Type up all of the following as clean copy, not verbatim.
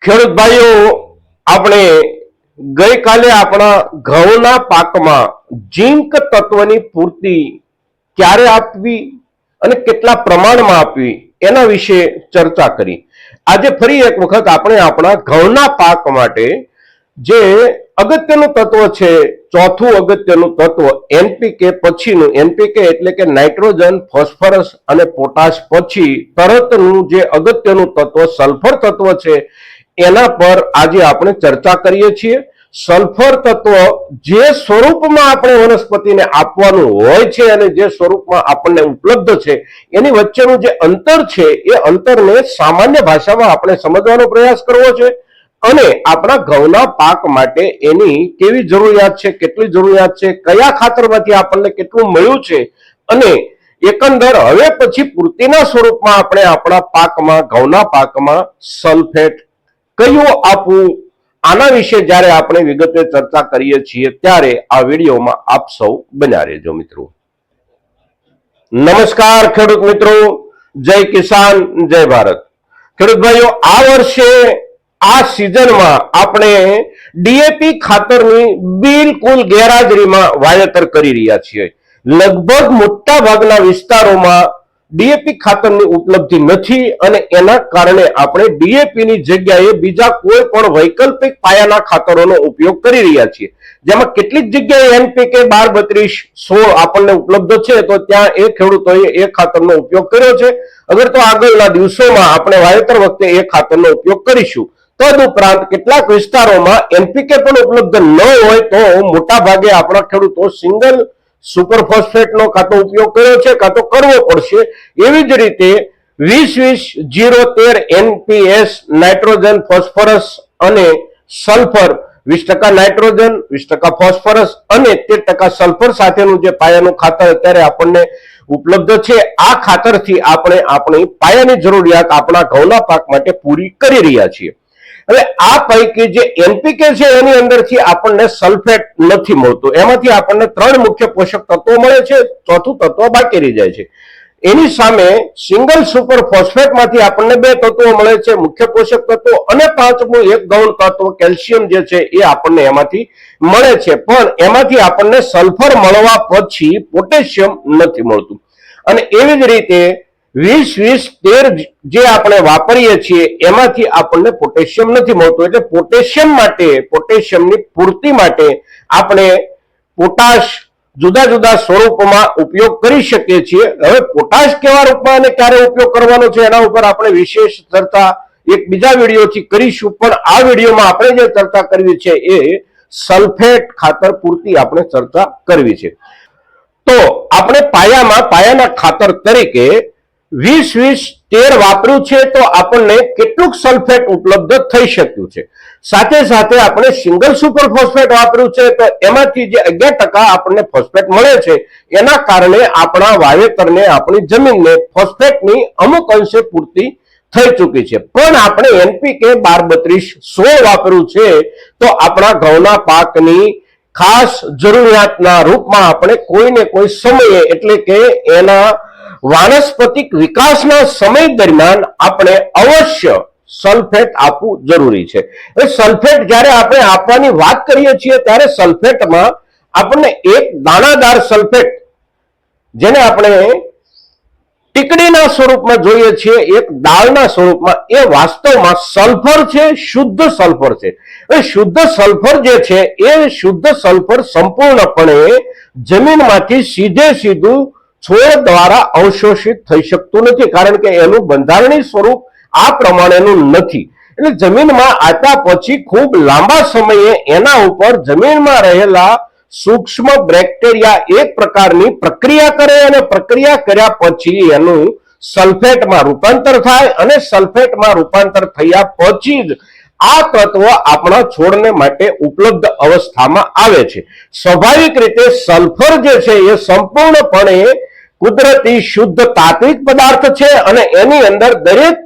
ખેડૂત ભાઈઓ, આપણે ગઈકાલે આપણા ઘઉંના પાકમાં ઝીંક તત્વની પૂર્તિ ક્યારે આપવી અને કેટલા પ્રમાણમાં આપવી એના વિશે ચર્ચા કરી. આજે ફરી એક વખત આપણે આપણા ઘઉંના પાક માટે જે અગત્યનું તત્વ છે, ચોથું અગત્યનું તત્વ એનપીકે પછીનું, એનપીકે એટલે કે નાઇટ્રોજન, ફોસ્ફરસ અને પોટાશ પછી તરતનું જે અગત્યનું તત્વ સલ્ફર તત્વ છે એના પર આજે આપણે ચર્ચા કરીએ છીએ. સલ્ફર તત્વ જે સ્વરૂપમાં આપણે વનસ્પતિને આપવાનું હોય છે અને જે સ્વરૂપમાં આપણને ઉપલબ્ધ છે એની વચ્ચેનું જે અંતર છે એ અંતરને સામાન્ય ભાષામાં આપણે સમજવાનો પ્રયાસ કરવો છે અને આપણા ઘઉંના પાક માટે એની કેવી જરૂરિયાત છે, કેટલી જરૂરિયાત છે, કયા ખાતરમાંથી આપણને કેટલું મળ્યું છે અને એકંદર હવે પછી પૂર્તિના સ્વરૂપમાં આપણે આપણા પાકમાં, ઘઉંના પાકમાં સલ્ફેટ કયું આપવું, આના વિશે જ્યારે આપણે વિગતે ચર્ચા કરીએ છીએ ત્યારે આ વિડીયોમાં આપ સૌ બન્યા રહેજો મિત્રો. નમસ્કાર ખેડૂત મિત્રો, જય કિસાન, જય ભારત. ખેડૂત ભાઈઓ, આ વર્ષે આ સિઝનમાં આપણે ડીએપી ખાતરની બિલકુલ ગેરહાજરીમાં વાવેતર કરી રહ્યા છીએ. લગભગ મોટા ભાગના વિસ્તારોમાં ડીએપી ખાતરની ઉપલબ્ધિ નથી અને એના કારણે આપણે ડીએપી ની જગ્યાએ બીજા કોઈ પણ વૈકલ્પિક પાયાના ખાતરોનો ઉપયોગ કરી રહ્યા છીએ. જેમાં કેટલીક જગ્યાએ એનપીકે 12, 32, 16 આપણને ઉપલબ્ધ છે તો ત્યાં એ ખેડૂતોએ એ ખાતરનો ઉપયોગ કર્યો છે. અગર તો આગળના દિવસોમાં આપણે વાવેતર વખતે એ ખાતરનો ઉપયોગ કરીશું. તદુપરાંત કેટલાક વિસ્તારોમાં એનપીકે પણ ઉપલબ્ધ ન હોય તો મોટા ભાગે આપણા ખેડૂતો સિંગલ સુપર ફોસ્ફેટનો કાં તો ઉપયોગ કર્યો છે કાં તો કરવો પડશે. એવી જ રીતે 20-20-0-13 એનપીએસ, નાઇટ્રોજન, ફોસ્ફરસ અને સલ્ફર, 20% નાઇટ્રોજન, 20% ફોસ્ફરસ અને 13% સલ્ફર સાથેનું જે પાયાનું ખાતર અત્યારે આપણને ઉપલબ્ધ છે, આ ખાતરથી આપણે આપણી પાયાની જરૂરિયાત આપણા ઘઉંના પાક માટે પૂરી કરી રહ્યા છીએ. હવે આ પૈકી જે એનપીકે છે એની અંદરથી આપણને સલ્ફેટ નથી મળતું. એમાંથી આપણને 3 મુખ્ય પોષક તત્વો મળે છે, ચોથું તત્વ બાકી રહી જાય છે. એની સામે સિંગલ સુપર ફોસ્ફેટમાંથી આપણને 2 તત્વો મળે છે, મુખ્ય પોષક તત્વો, અને 5મું એક ગૌણ તત્વ કેલ્શિયમ જે છે એ આપણને એમાંથી મળે છે. પણ એમાંથી આપણને સલ્ફર મળવા પછી પોટેશિયમ નથી મળતું. અને એવી જ રીતે 20-20-13 જે આપણે વાપરીએ છીએ એમાંથી આપણને પોટેશિયમ નથી મળતું. એટલે પોટેશિયમ માટે, પોટેશિયમની પૂર્તિ માટે આપણે પોટાશ જુદા જુદા સ્વરૂપમાં ઉપયોગ કરી શકીએ છીએ. હવે પોટાશ કેવા રૂપમાં અને ક્યારે ઉપયોગ કરવાનો છે એના ઉપર આપણે વિશેષ ચર્ચા એક બીજા વિડીયોથી કરીશું. પણ આ વિડીયોમાં આપણે જે ચર્ચા કરવી છે એ સલ્ફેટ ખાતર પૂર્તિ આપણે ચર્ચા કરવી છે. તો આપણે પાયાના ખાતર તરીકે 20-20-13 વાપર્યું છે તો આપણને કેટલુંક સલ્ફેટ ઉપલબ્ધ થઈ શક્યું છે. સાથે સાથે આપણે સિંગલ સુપર ફોસ્ફેટ વાપર્યું છે તો એમાંથી જે 11% આપણને ફોસ્ફેટ મળે છે એના કારણે આપણા વાવેતરને, આપણી જમીનને ફોસ્ફેટની અમુક અંશે પૂર્તિ થઈ ચૂકી છે. પણ આપણે એનપીકે 12-32-16 વાપર્યું છે તો આપણા ઘઉંના પાકની ખાસ જરૂરિયાતના રૂપમાં આપણે કોઈને કોઈ સમયે, એટલે કે એના વાનસ્પતિક વિકાસના સમય દરમિયાન આપણે અવશ્ય સલ્ફેટ આપવું જરૂરી છે. હવે સલ્ફેટ જ્યારે આપણે આપવાની વાત કરીએ છીએ ત્યારે સલ્ફેટમાં આપણને એક દાણાદાર સલ્ફેટ, જેને આપણે ટીકડીના સ્વરૂપમાં જોઈએ છીએ, એક દાળના સ્વરૂપમાં, એ વાસ્તવમાં સલ્ફર છે, શુદ્ધ સલ્ફર છે. હવે શુદ્ધ સલ્ફર જે છે એ શુદ્ધ સલ્ફર સંપૂર્ણપણે જમીનમાંથી સીધું છોડ દ્વારા અવશોષિત થઈ શકતું નથી, કારણ કે એનું બંધારણીય સ્વરૂપ આ પ્રમાણેનું નથી. એટલે જમીનમાં આપ્યા પછી ખૂબ લાંબા સમયે એના ઉપર જમીનમાં રહેલા સૂક્ષ્મ બેક્ટેરિયા એક પ્રકારની પ્રક્રિયા કરે અને પ્રક્રિયા કર્યા પછી એનું સલ્ફેટમાં રૂપાંતર થાય અને સલ્ફેટમાં રૂપાંતર થયા પછી જ આ તત્વ આપણા છોડને માટે ઉપલબ્ધ અવસ્થામાં આવે છે. સ્વાભાવિક રીતે સલ્ફર જે છે એ સંપૂર્ણપણે કુદરતી શુદ્ધ તાત્વિક પદાર્થ છે અને એની અંદર દરેક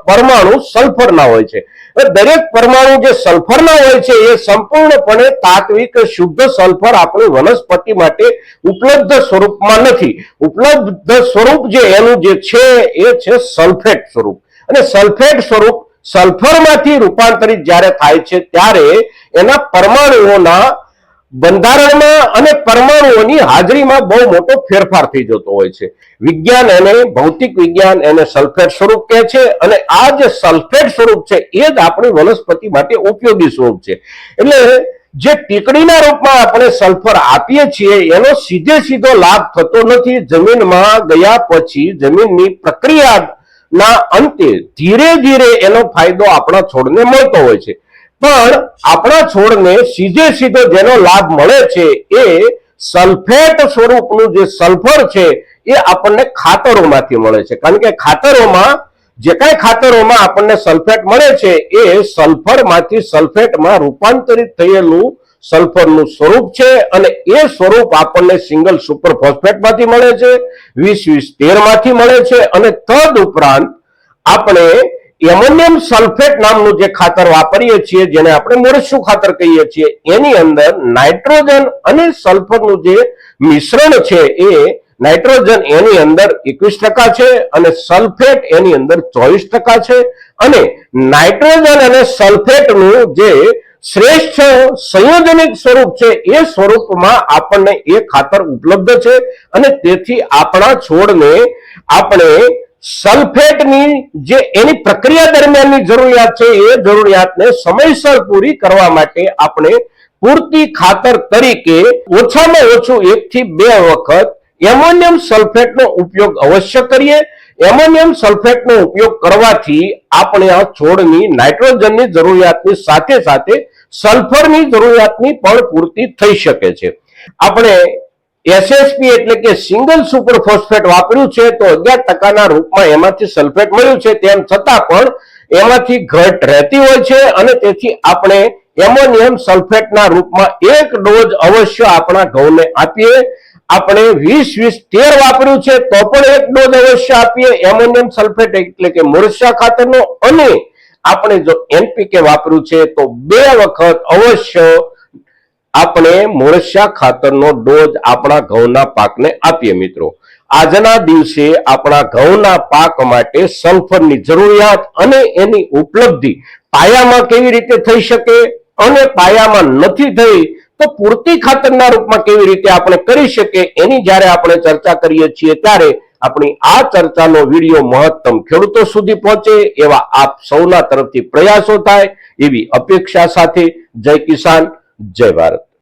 પરમાણુ સલ્ફરના હોય છે. દરેક પરમાણુ જે સલ્ફરના હોય છે એ સંપૂર્ણપણે તાત્વિક શુદ્ધ સલ્ફર આપણી વનસ્પતિ માટે ઉપલબ્ધ સ્વરૂપમાં નથી. ઉપલબ્ધ સ્વરૂપ જે એનું જે છે એ છે સલ્ફેટ સ્વરૂપ. અને સલ્ફેટ સ્વરૂપ સલ્ફરમાંથી રૂપાંતરિત જ્યારે થાય છે ત્યારે એના પરમાણુઓના બંધારણમાં અને પરમાણુઓની હાજરીમાં બહુ મોટો ફેરફાર થઈ જતો હોય છે. વિજ્ઞાન એને ભૌતિક વિજ્ઞાન એને સલ્ફેટ સ્વરૂપ કહે છે અને આ જે સલ્ફેટ સ્વરૂપ છે એ જ આપણી વનસ્પતિ માટે ઉપયોગી સ્વરૂપ છે. એટલે જે ટીકડીના રૂપમાં આપણે સલ્ફર આપીએ છીએ એનો સીધો લાભ થતો નથી. જમીનમાં ગયા પછી જમીનની પ્રક્રિયાના અંતે ધીરે ધીરે એનો ફાયદો આપણા છોડને મળતો હોય છે. પણ આપણા છોડને સીધો જેનો લાભ મળે છે એ સલ્ફેટ સ્વરૂપનું જે સલ્ફર છે એ આપણને ખાતરોમાંથી મળે છે. કારણ કે ખાતરોમાં જે કાંઈ ખાતરોમાં આપણને સલ્ફેટ મળે છે એ સલ્ફરમાંથી સલ્ફેટમાં રૂપાંતરિત થયેલું સલ્ફરનું સ્વરૂપ છે અને એ સ્વરૂપ આપણને સિંગલ સુપર ફોસ્ફેટમાંથી મળે છે, 20-20-13 માંથી મળે છે અને તદ ઉપરાંત આપણે એમોનિયમ સલ્ફેટ નામનું જે ખાતર વાપરીએ છીએ જેને આપણે મોરસ્યું ખાતર કહીએ છીએ એની અંદર નાઇટ્રોજન અને સલ્ફરનું જે મિશ્રણ છે એ નાઇટ્રોજન એની અંદર 21% છે અને સલ્ફેટ એની અંદર 24% છે અને નાઇટ્રોજન અને સલ્ફેટનું જે શ્રેષ્ઠ સંયોજનિક સ્વરૂપ છે એ સ્વરૂપમાં આપણને એ ખાતર ઉપલબ્ધ છે અને તેથી આપણા છોડને આપણે સલ્ફેટની જે એની પ્રક્રિયા દરમિયાનની જરૂરિયાત છે એ જરૂરિયાતને સમયસર પૂરી કરવા માટે આપણે પૂરતી ખાતર તરીકે ઓછામાં ઓછું 1 થી 2 વખત એમોનિયમ સલ્ફેટનો ઉપયોગ અવશ્ય કરીએ. એમોનિયમ સલ્ફેટનો ઉપયોગ કરવાથી આપણે આ છોડની નાઇટ્રોજનની જરૂરિયાતની સાથે સાથે સલ્ફરની જરૂરિયાતની પણ પૂર્તિ થઈ શકે છે. આપણે એસએસપી એટલે કે સિંગલ સુપર ફોસ્ફેટ વાપર્યું છે તો 11%ના રૂપમાં એમાંથી સલ્ફેટ મળ્યું છે, તેમ છતાં પણ એમાંથી ઘટ રહેતી હોય છે અને તેથી આપણે એમોનિયમ સલ્ફેટના રૂપમાં 1 ડોઝ અવશ્ય આપણા ઘઉંને આપીએ. આપણે 20-20-13 વાપર્યું છે તો પણ 1 ડોઝ અવશ્ય આપીએ એમોનિયમ સલ્ફેટ એટલે કે મોરસિયા ખાતરનો, અને આપણે જો એનપીકે વાપર્યું છે તો 2 વખત અવશ્ય આપણે મોરસિયા ખાતરનો ડોઝ આપણા ઘઉંના પાકને આપીએ. મિત્રો, આજના દિવસે આપણા ઘઉંના પાક માટે સલ્ફરની જરૂરિયાત અને એની ઉપલબ્ધિ પાયામાં કેવી રીતે થઈ શકે અને પાયામાં નથી થઈ તો પૂરતી ખાતરના રૂપમાં કેવી રીતે આપણે કરી શકીએ એની જ્યારે આપણે ચર્ચા કરીએ છીએ ત્યારે આપણી આ ચર્ચાનો વિડીયો મહત્તમ ખેડૂતો સુધી પહોંચે એવા આપ સૌના તરફથી પ્રયાસો થાય એવી અપેક્ષા સાથે જય કિસાન, જય ભારત.